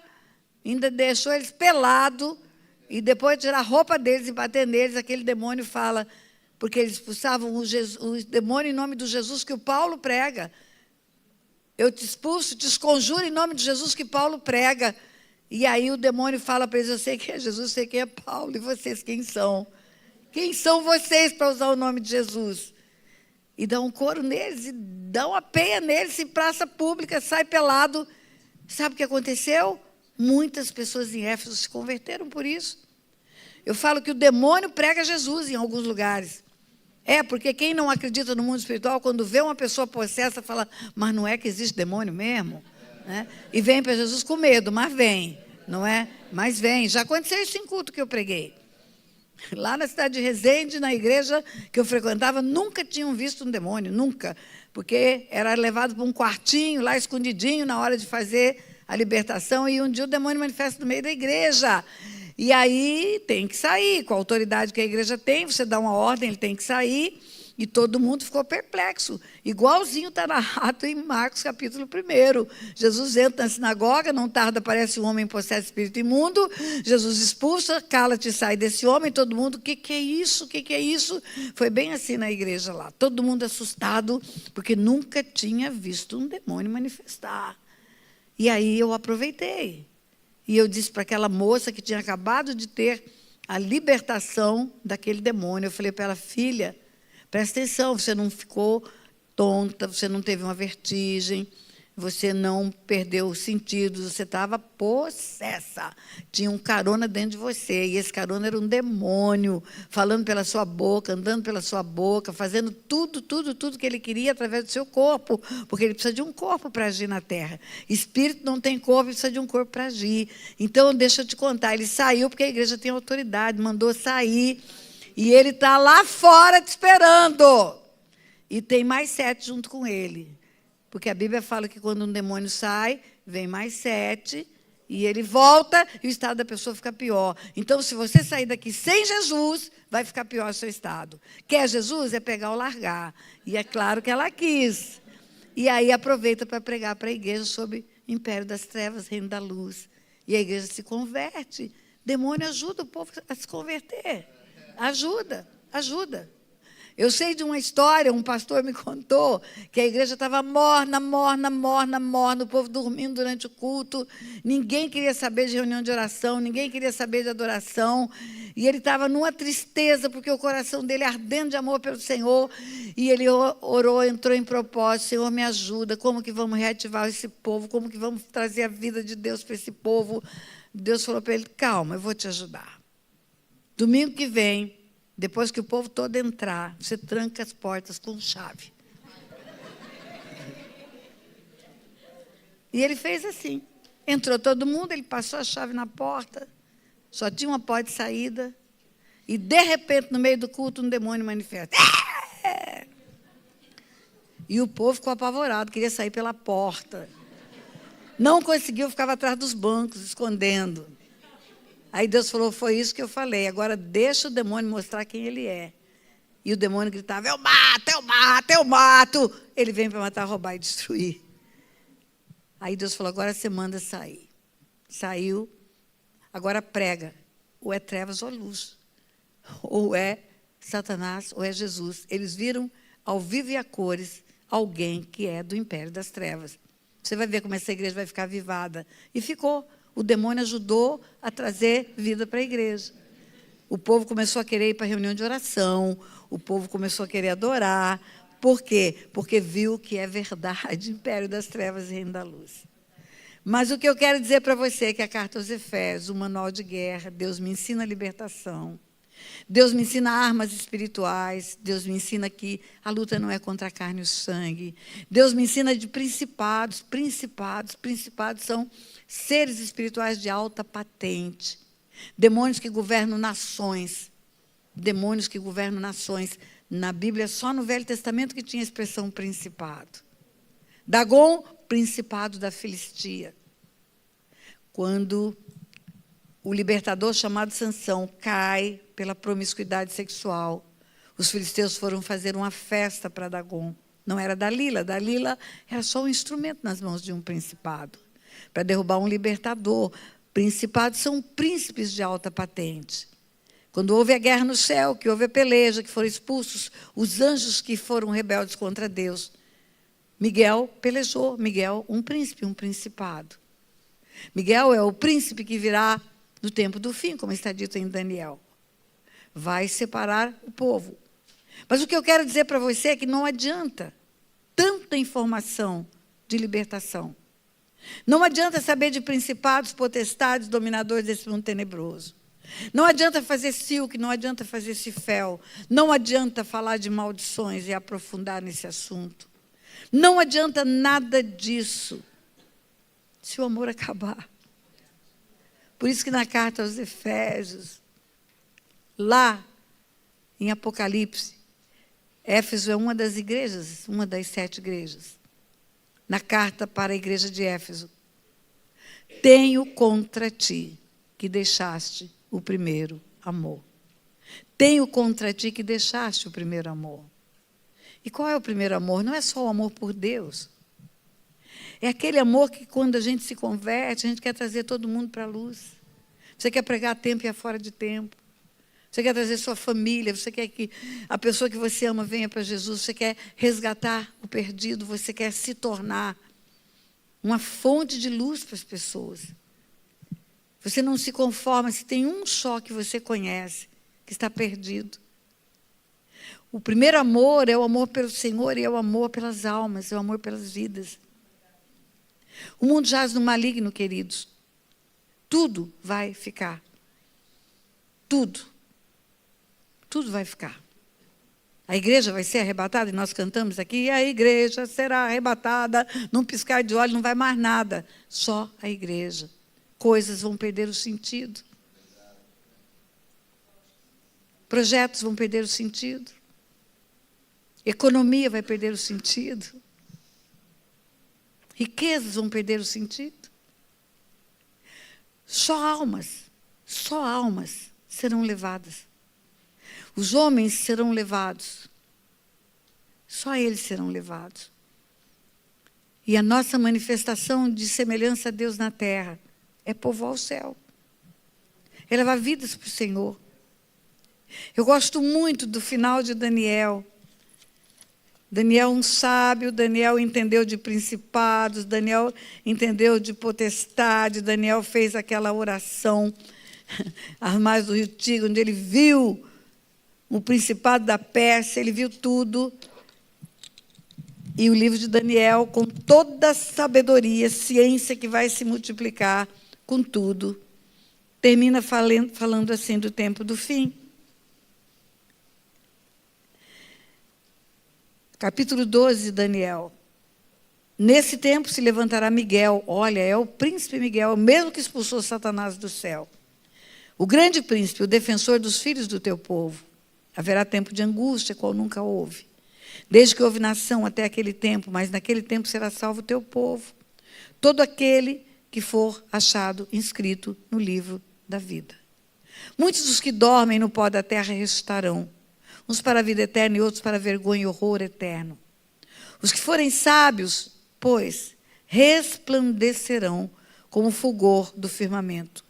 ainda deixou eles pelados, e depois de tirar a roupa deles e bater neles, aquele demônio fala, porque eles expulsavam o demônio em nome do Jesus que o Paulo prega. Eu te expulso, te esconjuro em nome de Jesus que Paulo prega. E aí o demônio fala para eles, eu sei quem é Jesus, eu sei quem é Paulo, e vocês quem são? Quem são vocês para usar o nome de Jesus? E dá um couro neles, e dá uma peia neles em praça pública, sai pelado. Sabe o que aconteceu? Muitas pessoas em Éfeso se converteram por isso. Eu falo que o demônio prega Jesus em alguns lugares. Porque quem não acredita no mundo espiritual, quando vê uma pessoa possessa, fala, mas não é que existe demônio mesmo? Né? E vem para Jesus com medo, mas vem, não é? Mas vem. Já aconteceu isso em culto que eu preguei. Lá na cidade de Resende, na igreja que eu frequentava, nunca tinham visto um demônio, nunca. Porque era levado para um quartinho, lá escondidinho, na hora de fazer a libertação, e um dia o demônio manifesta no meio da igreja. E aí tem que sair, com a autoridade que a igreja tem, você dá uma ordem, ele tem que sair, e todo mundo ficou perplexo. Igualzinho está narrado em Marcos, capítulo 1. Jesus entra na sinagoga, não tarda, aparece um homem possesso de espírito imundo, Jesus expulsa, cala-te e sai desse homem, todo mundo, o que é isso? O que é isso? Foi bem assim na igreja lá, todo mundo assustado, porque nunca tinha visto um demônio manifestar. E aí eu aproveitei. E eu disse para aquela moça que tinha acabado de ter a libertação daquele demônio, eu falei para ela, filha, presta atenção, você não ficou tonta, você não teve uma vertigem, você não perdeu os sentidos, você estava possessa. Tinha um carona dentro de você, e esse carona era um demônio, falando pela sua boca, andando pela sua boca, fazendo tudo que ele queria através do seu corpo, porque ele precisa de um corpo para agir na terra. Espírito não tem corpo, precisa de um corpo para agir. Então, deixa eu te contar, ele saiu porque a igreja tem autoridade, mandou sair, e ele está lá fora te esperando. E tem mais 7 junto com ele. Porque a Bíblia fala que quando um demônio sai, vem mais 7, e ele volta, e o estado da pessoa fica pior. Então, se você sair daqui sem Jesus, vai ficar pior o seu estado. Quer Jesus? É pegar ou largar. E é claro que ela quis. E aí aproveita para pregar para a igreja sobre império das trevas, reino da luz. E a igreja se converte. Demônio ajuda o povo a se converter. Ajuda. Eu sei de uma história, um pastor me contou, que a igreja estava morna, o povo dormindo durante o culto, ninguém queria saber de reunião de oração, ninguém queria saber de adoração, e ele estava numa tristeza, porque o coração dele ardendo de amor pelo Senhor, e ele orou, entrou em propósito, Senhor, me ajuda, como que vamos reativar esse povo, como que vamos trazer a vida de Deus para esse povo? Deus falou para ele, calma, eu vou te ajudar. Domingo que vem, depois que o povo todo entrar, você tranca as portas com chave. E ele fez assim. Entrou todo mundo, ele passou a chave na porta, só tinha uma porta de saída, e de repente, no meio do culto, um demônio manifesta. E o povo ficou apavorado, queria sair pela porta. Não conseguiu, ficava atrás dos bancos, escondendo. Aí Deus falou, foi isso que eu falei, agora deixa o demônio mostrar quem ele é. E o demônio gritava, eu mato. Ele vem para matar, roubar e destruir. Aí Deus falou, agora você manda sair. Saiu, agora prega. Ou é trevas ou luz. Ou é Satanás ou é Jesus. Eles viram ao vivo e a cores alguém que é do império das trevas. Você vai ver como essa igreja vai ficar avivada. E ficou. O demônio ajudou a trazer vida para a igreja. O povo começou a querer ir para a reunião de oração. O povo começou a querer adorar. Por quê? Porque viu que é verdade, império das trevas e reino da luz. Mas o que eu quero dizer para você é que a carta aos Efésios, o manual de guerra, Deus me ensina a libertação. Deus me ensina armas espirituais. Deus me ensina que a luta não é contra a carne e o sangue. Deus me ensina de principados. Principados são seres espirituais de alta patente. Demônios que governam nações. Na Bíblia, só no Velho Testamento que tinha a expressão principado. Dagom, principado da Filistia. Quando o libertador chamado Sansão cai pela promiscuidade sexual, os filisteus foram fazer uma festa para Dagom. Não era Dalila. Dalila era só um instrumento nas mãos de um principado, para derrubar um libertador. Principados são príncipes de alta patente. Quando houve a guerra no céu, que houve a peleja, que foram expulsos os anjos que foram rebeldes contra Deus, Miguel pelejou. Miguel, um príncipe, um principado. Miguel é o príncipe que virá no tempo do fim, como está dito em Daniel. Vai separar o povo. Mas o que eu quero dizer para você é que não adianta tanta informação de libertação. Não adianta saber de principados, potestades, dominadores desse mundo tenebroso. Não adianta fazer silk, não adianta fazer cifel. Não adianta falar de maldições e aprofundar nesse assunto. Não adianta nada disso se o amor acabar. Por isso que na carta aos Efésios, lá em Apocalipse, Éfeso é uma das igrejas, uma das 7 igrejas. Na carta para a igreja de Éfeso, Tenho contra ti que deixaste o primeiro amor. Tenho contra ti que deixaste o primeiro amor. E qual é o primeiro amor? Não é só o amor por Deus. É aquele amor que, quando a gente se converte, a gente quer trazer todo mundo para a luz. Você quer pregar a tempo e a fora de tempo. Você quer trazer sua família. Você quer que a pessoa que você ama venha para Jesus. Você quer resgatar o perdido. Você quer se tornar uma fonte de luz para as pessoas. Você não se conforma se tem um só que você conhece que está perdido. O primeiro amor é o amor pelo Senhor e é o amor pelas almas, é o amor pelas vidas. O mundo jaz no maligno, queridos. Tudo vai ficar. Tudo. Tudo vai ficar. A igreja vai ser arrebatada, e nós cantamos aqui, a igreja será arrebatada, num piscar de olhos, não vai mais nada. Só a igreja. Coisas vão perder o sentido. Projetos vão perder o sentido. Economia vai perder o sentido. Riquezas vão perder o sentido. Só almas serão levadas. Os homens serão levados. Só eles serão levados. E a nossa manifestação de semelhança a Deus na terra é povoar o céu. É levar vidas para o Senhor. Eu gosto muito do final de Daniel. Daniel, um sábio, Daniel entendeu de principados, Daniel entendeu de potestade, Daniel fez aquela oração às margens do rio Tigre, onde ele viu o principado da Pérsia, ele viu tudo. E o livro de Daniel, com toda a sabedoria, ciência que vai se multiplicar com tudo, termina falando assim do tempo do fim. Capítulo 12 de Daniel. Nesse tempo se levantará Miguel. Olha, é o príncipe Miguel, o mesmo que expulsou Satanás do céu. O grande príncipe, o defensor dos filhos do teu povo. Haverá tempo de angústia, qual nunca houve. Desde que houve nação até aquele tempo, mas naquele tempo será salvo o teu povo. Todo aquele que for achado inscrito no livro da vida. Muitos dos que dormem no pó da terra ressuscitarão. Uns para a vida eterna e outros para a vergonha e horror eterno. Os que forem sábios, pois, resplandecerão como o fulgor do firmamento.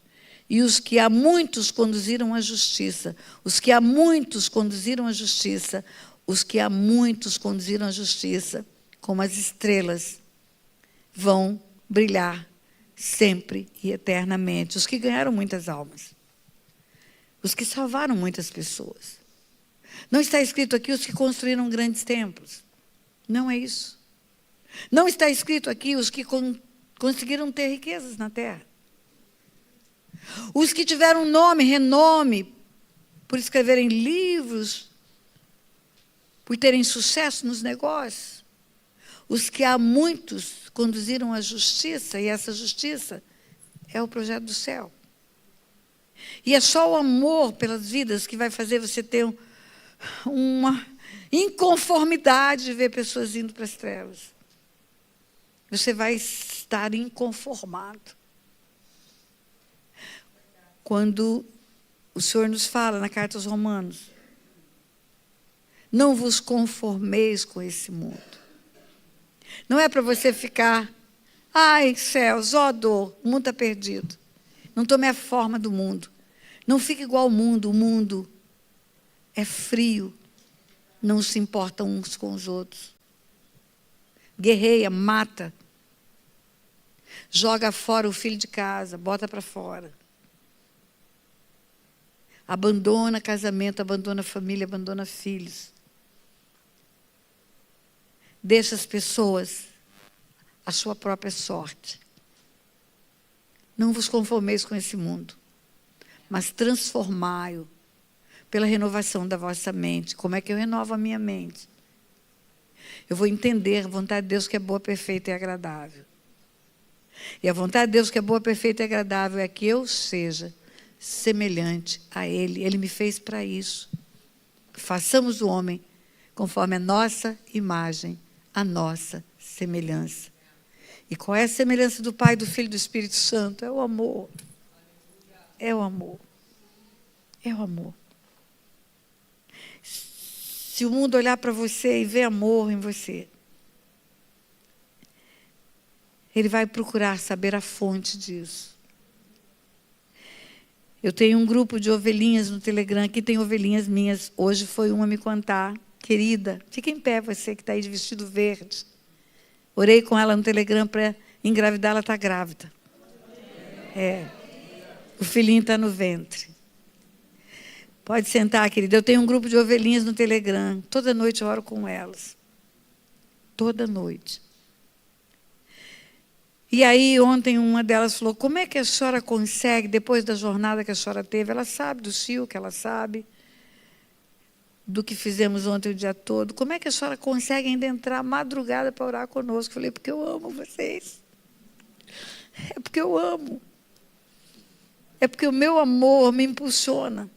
E os que a muitos conduziram à justiça, os que a muitos conduziram à justiça, os que a muitos conduziram à justiça, como as estrelas, vão brilhar sempre e eternamente. Os que ganharam muitas almas. Os que salvaram muitas pessoas. Não está escrito aqui os que construíram grandes templos. Não é isso. Não está escrito aqui os que conseguiram ter riquezas na terra. Os que tiveram nome, renome, por escreverem livros, por terem sucesso nos negócios. Os que há muitos conduziram a justiça, e essa justiça é o projeto do céu. E é só o amor pelas vidas que vai fazer você ter uma inconformidade de ver pessoas indo para as trevas. Você vai estar inconformado. Quando o Senhor nos fala na carta aos Romanos, não vos conformeis com esse mundo. Não é para você ficar, ai céus, ó dor, o mundo está perdido. Não tome a forma do mundo. Não fique igual ao mundo, o mundo é frio, não se importa uns com os outros. Guerreia, mata. Joga fora o filho de casa, bota para fora. Abandona casamento, abandona família, abandona filhos. Deixa as pessoas à sua própria sorte. Não vos conformeis com esse mundo, mas transformai-o pela renovação da vossa mente. Como é que eu renovo a minha mente? Eu vou entender a vontade de Deus que é boa, perfeita e agradável. E a vontade de Deus que é boa, perfeita e agradável é que eu seja semelhante a Ele. Ele me fez para isso. Façamos o homem conforme a nossa imagem, a nossa semelhança. E qual é a semelhança do Pai, do Filho e do Espírito Santo? É o amor. É o amor. É o amor. Se o mundo olhar para você e ver amor em você, ele vai procurar saber a fonte disso. Eu tenho um grupo de ovelhinhas no Telegram, aqui tem ovelhinhas minhas. Hoje foi uma me contar. Querida, fica em pé você que está aí de vestido verde. Orei com ela no Telegram para engravidar, ela está grávida. O filhinho está no ventre. Pode sentar, querida. Eu tenho um grupo de ovelhinhas no Telegram. Toda noite eu oro com elas. Toda noite. E aí, ontem, uma delas falou, como é que a senhora consegue, depois da jornada que a senhora teve, ela sabe do CIO, que ela sabe, do que fizemos ontem o dia todo, como é que a senhora consegue ainda entrar madrugada para orar conosco? Eu falei, porque eu amo vocês. É porque eu amo. É porque o meu amor me impulsiona.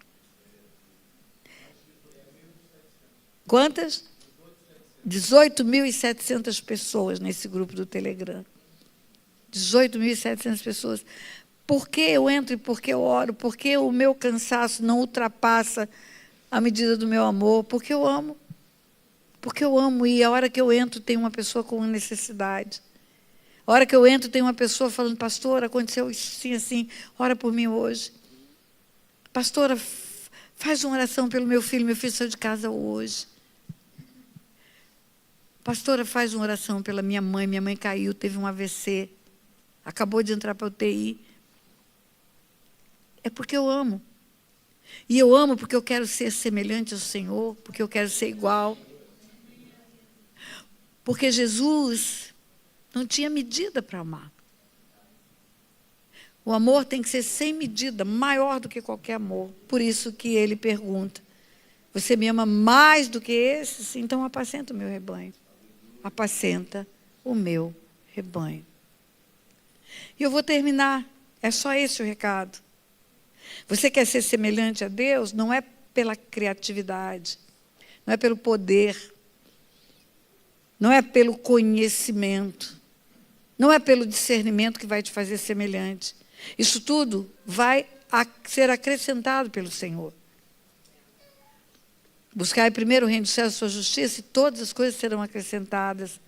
Quantas? 18.700 pessoas nesse grupo do Telegram. 18.700 pessoas. Por que eu entro e por que eu oro? Por que o meu cansaço não ultrapassa a medida do meu amor? Porque eu amo. Porque eu amo. E a hora que eu entro tem uma pessoa com necessidade. A hora que eu entro tem uma pessoa falando, pastora, aconteceu isso assim, assim, ora por mim hoje. Pastora, faz uma oração pelo meu filho saiu de casa hoje. Pastora, faz uma oração pela minha mãe caiu, teve um AVC. Acabou de entrar para a UTI. É porque eu amo. E eu amo porque eu quero ser semelhante ao Senhor, porque eu quero ser igual. Porque Jesus não tinha medida para amar. O amor tem que ser sem medida, maior do que qualquer amor. Por isso que ele pergunta, você me ama mais do que esses? Então apacenta o meu rebanho. Apacenta o meu rebanho. E eu vou terminar. É só esse o recado. Você quer ser semelhante a Deus? Não é pela criatividade, não é pelo poder, não é pelo conhecimento, não é pelo discernimento que vai te fazer semelhante. Isso tudo vai ser acrescentado pelo Senhor. Buscai primeiro o reino dos céus e sua justiça, e todas as coisas serão acrescentadas.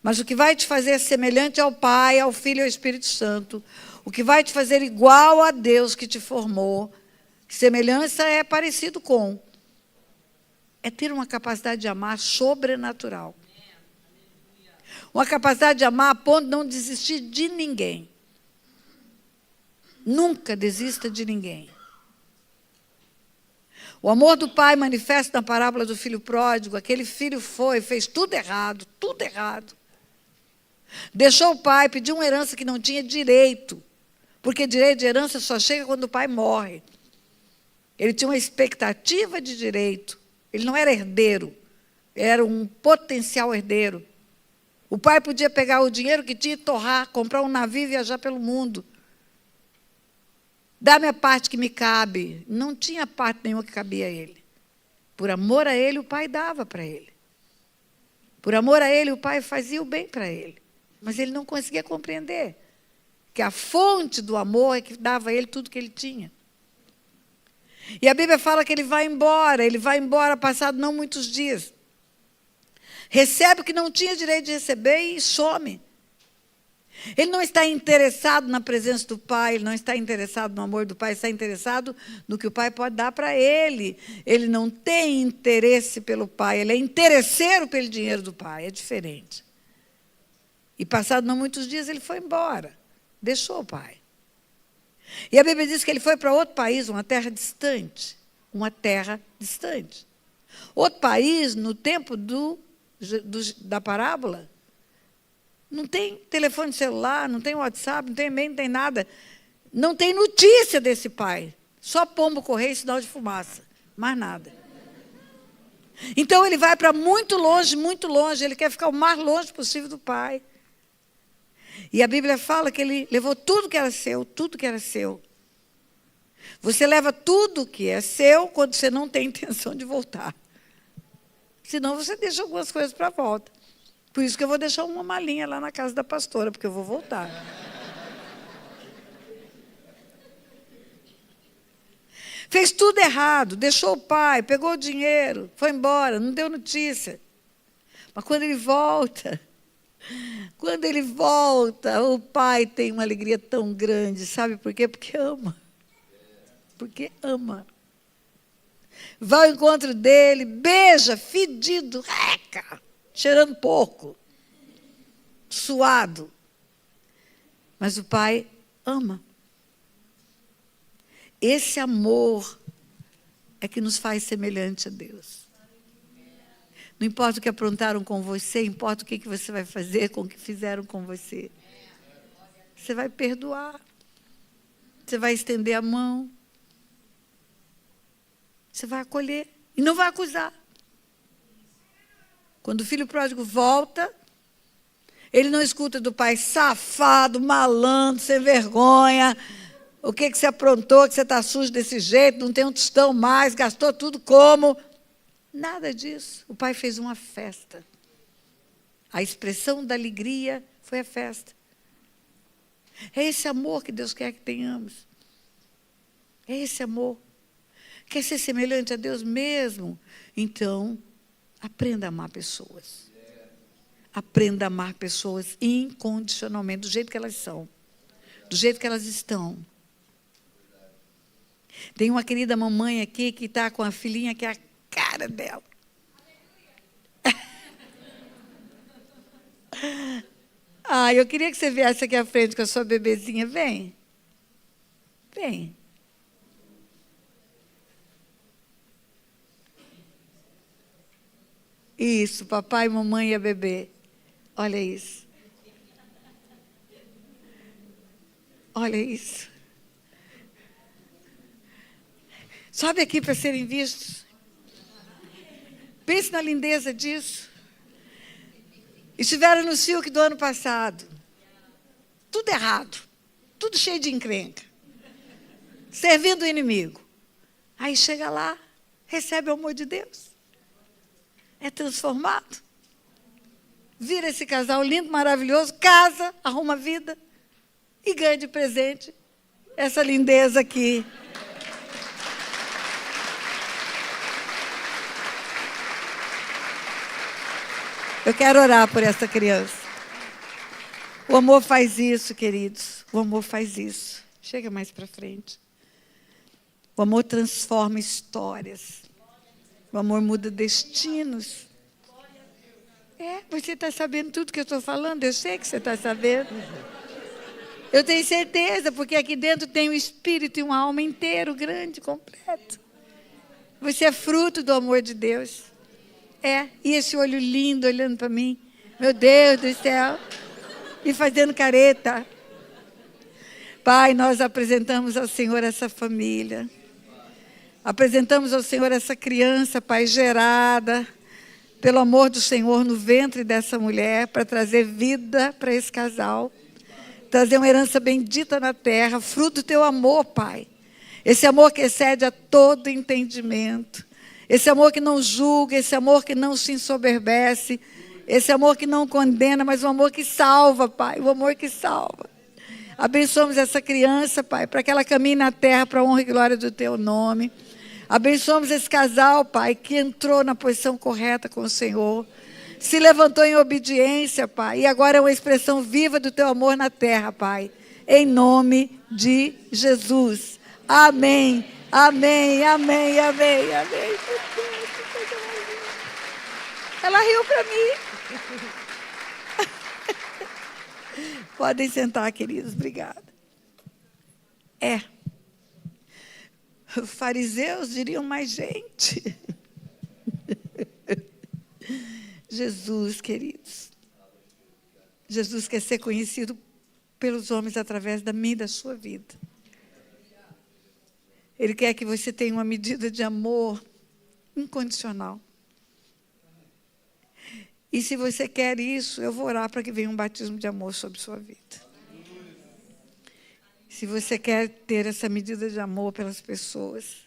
Mas o que vai te fazer semelhante ao Pai, ao Filho e ao Espírito Santo, o que vai te fazer igual a Deus que te formou, semelhança é parecido com, é ter uma capacidade de amar sobrenatural. Uma capacidade de amar a ponto de não desistir de ninguém. Nunca desista de ninguém. O amor do Pai manifesta na parábola do filho pródigo. Aquele filho fez tudo errado, tudo errado. Deixou o pai, pediu uma herança que não tinha direito, porque direito de herança só chega quando o pai morre. Ele tinha uma expectativa de direito, ele não era herdeiro, era um potencial herdeiro. O pai podia pegar o dinheiro que tinha e torrar, comprar um navio e viajar pelo mundo. Dá-me a parte que me cabe. Não tinha parte nenhuma que cabia a ele. Por amor a ele, o pai dava para ele. Por amor a ele, o pai fazia o bem para ele. Mas ele não conseguia compreender que a fonte do amor é que dava a ele tudo que ele tinha. E a Bíblia fala que ele vai embora passado não muitos dias. Recebe o que não tinha direito de receber e some. Ele não está interessado na presença do Pai, ele não está interessado no amor do Pai, está interessado no que o Pai pode dar para ele. Ele não tem interesse pelo Pai, ele é interesseiro pelo dinheiro do Pai, é diferente. E passado não muitos dias ele foi embora, deixou o Pai. E a Bíblia diz que ele foi para outro país, uma terra distante. Uma terra distante. Outro país, no tempo da parábola, não tem telefone celular, não tem WhatsApp, não tem e-mail, não tem nada. Não tem notícia desse pai. Só pombo correio e sinal de fumaça. Mais nada. Então ele vai para muito longe, ele quer ficar o mais longe possível do pai. E a Bíblia fala que ele levou tudo que era seu, tudo que era seu. Você leva tudo que é seu quando você não tem intenção de voltar. Senão você deixa algumas coisas para a volta. Por isso que eu vou deixar uma malinha lá na casa da pastora, porque eu vou voltar. Fez tudo errado, deixou o pai, pegou o dinheiro, foi embora, não deu notícia. Mas quando ele volta, o pai tem uma alegria tão grande. Sabe por quê? Porque ama. Porque ama. Vai ao encontro dele, beija, fedido, reca, cheirando pouco, suado. Mas o pai ama. Esse amor é que nos faz semelhante a Deus. Não importa o que aprontaram com você, importa o que você vai fazer com o que fizeram com você. Você vai perdoar. Você vai estender a mão. Você vai acolher e não vai acusar. Quando o filho pródigo volta, ele não escuta do pai: safado, malandro, sem vergonha. O que você aprontou, que você está sujo desse jeito, não tem um tostão mais, gastou tudo como? Nada disso. O pai fez uma festa. A expressão da alegria foi a festa. É esse amor que Deus quer que tenhamos. É esse amor. Quer ser semelhante a Deus mesmo? Então, aprenda a amar pessoas. Aprenda a amar pessoas incondicionalmente, do jeito que elas são. Do jeito que elas estão. Tem uma querida mamãe aqui que está com a filhinha que é a cara dela. Eu queria que você viesse aqui à frente com a sua bebezinha. Vem. Vem. Isso, papai, mamãe e a bebê. Olha isso. Olha isso. Sobe aqui para serem vistos. Pense na lindeza disso. Estiveram no Silk do ano passado. Tudo errado. Tudo cheio de encrenca. Servindo o inimigo. Aí chega lá, recebe o amor de Deus. É transformado. Vira esse casal lindo, maravilhoso, casa, arruma vida e ganha de presente essa lindeza aqui. Eu quero orar por essa criança. O amor faz isso, queridos. O amor faz isso. Chega mais para frente. O amor transforma histórias. O amor muda destinos. Você está sabendo tudo que eu estou falando? Eu sei que você está sabendo. Eu tenho certeza, porque aqui dentro tem um espírito e uma alma inteiro, grande, completo. Você é fruto do amor de Deus. E esse olho lindo olhando para mim. Meu Deus do céu. Me fazendo careta. Pai, nós apresentamos ao Senhor essa família. Apresentamos ao Senhor essa criança, Pai, gerada pelo amor do Senhor no ventre dessa mulher, para trazer vida para esse casal. Trazer uma herança bendita na terra, fruto do teu amor, Pai. Esse amor que excede a todo entendimento. Esse amor que não julga, esse amor que não se ensoberbece, esse amor que não condena, mas o amor que salva, Pai, o amor que salva. Abençoamos essa criança, Pai, para que ela caminhe na terra para a honra e glória do teu nome. Abençoamos esse casal, Pai, que entrou na posição correta com o Senhor, se levantou em obediência, Pai, e agora é uma expressão viva do teu amor na terra, Pai, em nome de Jesus. Amém. Amém, amém, amém, amém. Ela riu para mim. Podem sentar, queridos. Obrigada. Os fariseus diriam mais gente. Jesus, queridos. Jesus quer ser conhecido pelos homens através da minha e da sua vida. Ele quer que você tenha uma medida de amor incondicional. E se você quer isso, eu vou orar para que venha um batismo de amor sobre sua vida. Se você quer ter essa medida de amor pelas pessoas,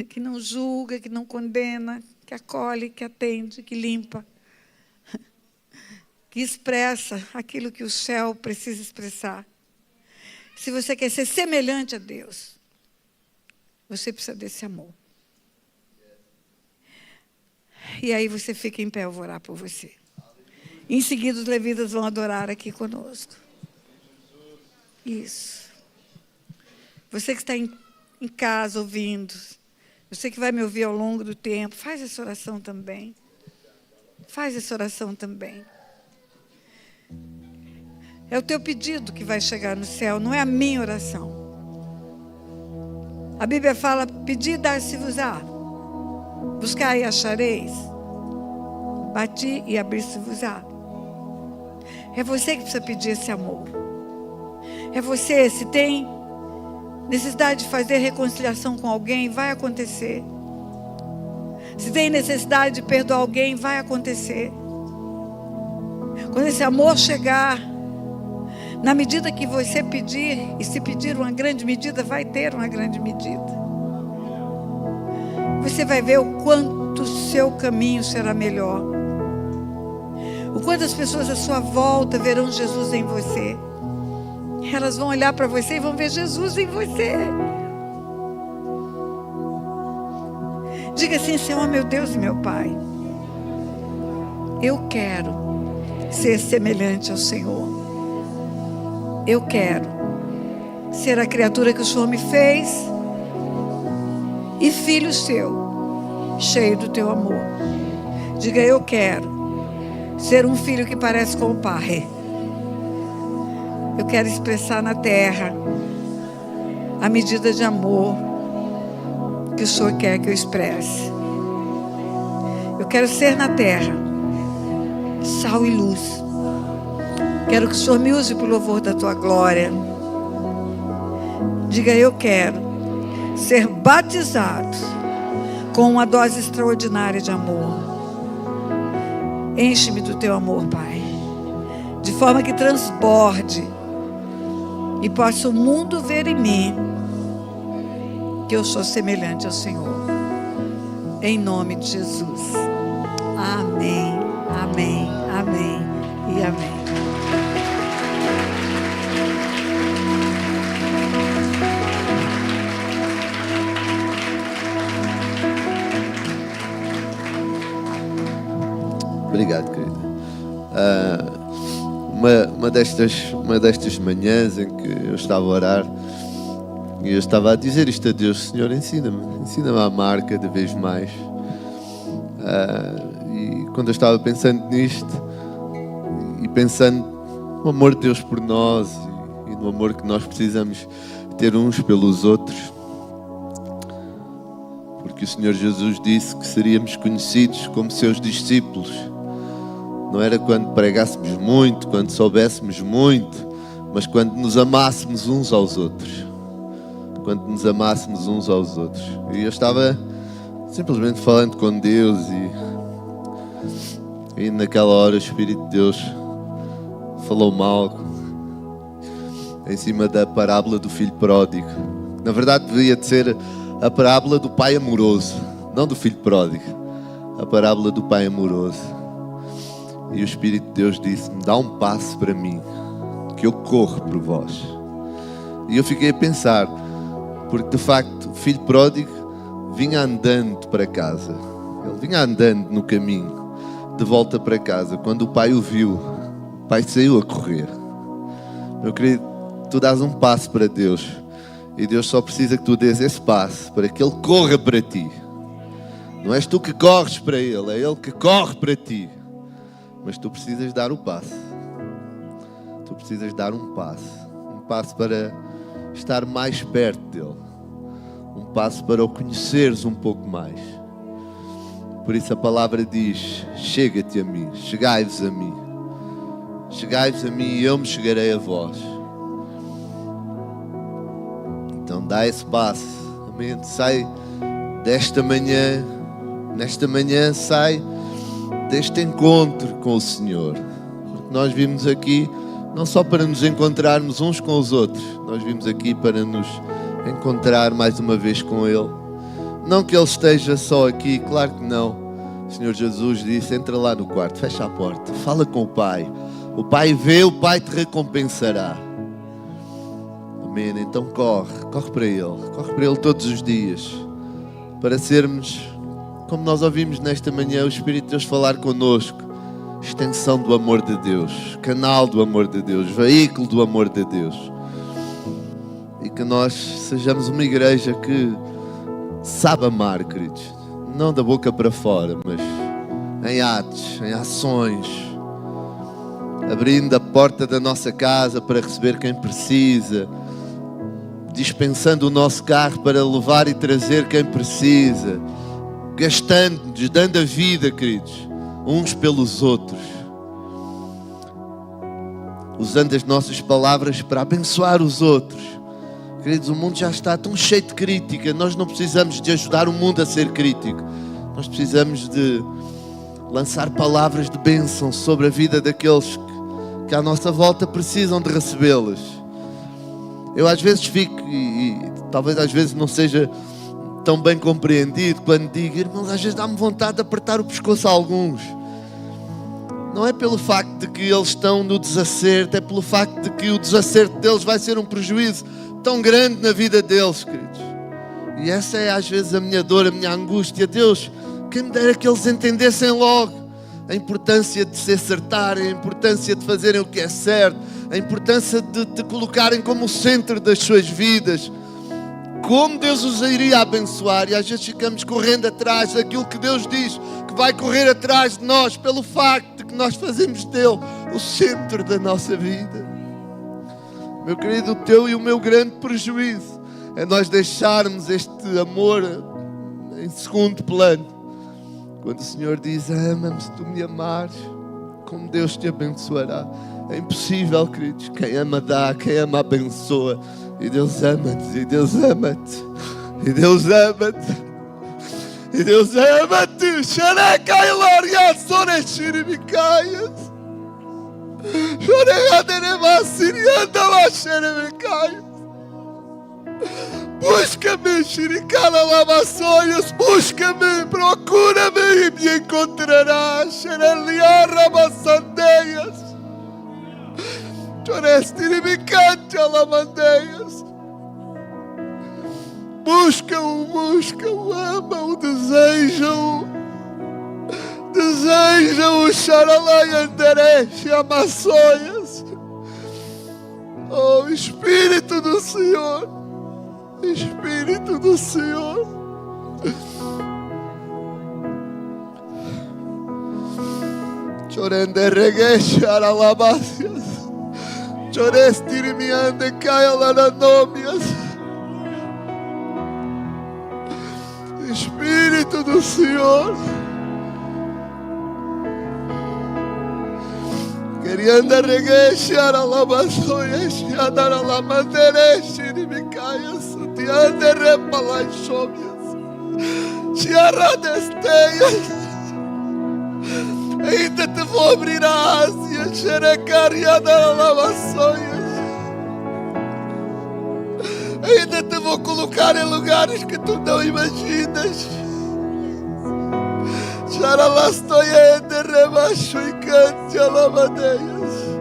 que não julga, que não condena, que acolhe, que atende, que limpa, que expressa aquilo que o céu precisa expressar. Se você quer ser semelhante a Deus, você precisa desse amor. E aí você fica em pé, eu vou orar por você. Em seguida, os levitas vão adorar aqui conosco. Isso. Você que está em casa ouvindo, você que vai me ouvir ao longo do tempo, faz essa oração também. Faz essa oração também. É o teu pedido que vai chegar no céu, não é a minha oração. A Bíblia fala, pedi e dar-se-vos-á. Buscai e achareis. Bati e abrir-se-vos-á. É você que precisa pedir esse amor. É você, se tem necessidade de fazer reconciliação com alguém, vai acontecer. Se tem necessidade de perdoar alguém, vai acontecer. Quando esse amor chegar, na medida que você pedir, e se pedir uma grande medida, vai ter uma grande medida. Você vai ver o quanto o seu caminho será melhor. O quanto as pessoas à sua volta verão Jesus em você. Elas vão olhar para você e vão ver Jesus em você. Diga assim, Senhor, meu Deus e meu Pai, eu quero ser semelhante ao Senhor. Eu quero ser a criatura que o Senhor me fez e filho seu, cheio do teu amor. Diga, eu quero ser um filho que parece com o Pai. Eu quero expressar na terra a medida de amor que o Senhor quer que eu expresse. Eu quero ser na terra sal e luz. Quero que o Senhor me use para o louvor da tua glória. Diga, eu quero ser batizado com uma dose extraordinária de amor. Enche-me do teu amor, Pai, de forma que transborde e possa o mundo ver em mim que eu sou semelhante ao Senhor. Em nome de Jesus. Amém, amém, amém e amém. Obrigado, querida. Uma destas manhãs em que eu estava a orar e eu estava a dizer isto a Deus: Senhor, ensina-me a amar cada vez mais. E quando eu estava pensando nisto e pensando no amor de Deus por nós e no amor que nós precisamos ter uns pelos outros, porque o Senhor Jesus disse que seríamos conhecidos como seus discípulos. Não era quando pregássemos muito, quando soubéssemos muito, mas quando nos amássemos uns aos outros. Quando nos amássemos uns aos outros. E eu estava simplesmente falando com Deus e naquela hora o Espírito de Deus falou-me algo em cima da parábola do filho pródigo. Na verdade deveria de ser a parábola do pai amoroso, não do filho pródigo. A parábola do pai amoroso. E o Espírito de Deus disse-me: dá um passo para mim, que eu corro por vós. E eu fiquei a pensar, porque de facto o filho pródigo vinha andando para casa. Ele vinha andando no caminho de volta para casa. Quando o pai o viu, o pai saiu a correr. Meu querido, tu dás um passo para Deus e Deus só precisa que tu dês esse passo para que Ele corra para ti. Não és tu que corres para Ele, é Ele que corre para ti. Mas tu precisas dar o passo. Tu precisas dar um passo para estar mais perto dele, um passo para o conheceres um pouco mais. Por isso a palavra diz: chega-te a mim, chegai-vos a mim, chegai-vos a mim e eu me chegarei a vós. Então dá esse passo, amém? Sai desta manhã, nesta manhã sai deste encontro com o Senhor, porque nós vimos aqui não só para nos encontrarmos uns com os outros, nós vimos aqui para nos encontrar mais uma vez com Ele. Não que Ele esteja só aqui, claro que não, O Senhor Jesus disse: entra lá no quarto, fecha a porta, fala com o Pai. O Pai vê, o Pai te recompensará. Amém. Então corre para Ele todos os dias, para sermos, como nós ouvimos nesta manhã, o Espírito de Deus falar connosco, extensão do amor de Deus, canal do amor de Deus, veículo do amor de Deus. E que nós sejamos uma igreja que sabe amar, queridos, não da boca para fora, mas em atos, em ações, abrindo a porta da nossa casa para receber quem precisa, dispensando o nosso carro para levar e trazer quem precisa, gastando-nos, dando a vida, queridos, uns pelos outros, usando as nossas palavras para abençoar os outros. Queridos, o mundo já está tão cheio de crítica. Nós não precisamos de ajudar o mundo a ser crítico. Nós precisamos de lançar palavras de bênção sobre a vida daqueles que à nossa volta precisam de recebê-las. Eu às vezes fico, e talvez às vezes não seja tão bem compreendido, quando digo: irmãos, às vezes dá-me vontade de apertar o pescoço a alguns. Não é pelo facto de que eles estão no desacerto, é pelo facto de que o desacerto deles vai ser um prejuízo tão grande na vida deles, queridos. E essa é às vezes a minha dor, a minha angústia. Deus, quem me dera que eles entendessem logo a importância de se acertarem, a importância de fazerem o que é certo, a importância de te colocarem como o centro das suas vidas. Como Deus os iria abençoar, e às vezes ficamos correndo atrás daquilo que Deus diz que vai correr atrás de nós, pelo facto de que nós fazemos dele o centro da nossa vida. Meu querido, o teu e o meu grande prejuízo é nós deixarmos este amor em segundo plano. Quando o Senhor diz: ama-me, se tu me amares, como Deus te abençoará. É impossível, queridos. Quem ama dá, quem ama abençoa. E Deus ama-te, e Deus ama-te, e Deus ama-te, e Deus ama-te. Xerecai loria, sore xiribicaias. Xoregaderema sirianda la xerebicaias. Busca-me, xiricala lavações, busca-me, procura-me e me encontrarás. Xereliarra maçandeias. Chorestiribicante alamandeias. Busca-o, ama-o, deseja-o, xaralai andereche, amaçoias. Oh, Espírito do Senhor, Espírito do Senhor. Chorenderegueche, aralabácias. Chorestirimiande caialaranômias. Espírito do Senhor. Querianda regueche aralabaçoias, adaralamandereche iribicaias, sutiande repalaixômias, chiaradesteias. Ainda te vou abrir a Ásia, xerecariada lavações. Ainda te vou colocar em lugares que tu não imaginas. Xaralastoiende, rebaixo e cante alamadeias.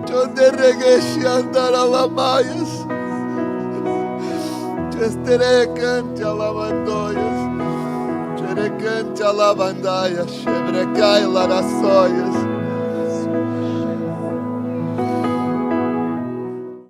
Chonde regueche andar alamaias. Chestere cante alamandoias. Cante alabandaia, chebrecai laraçoias.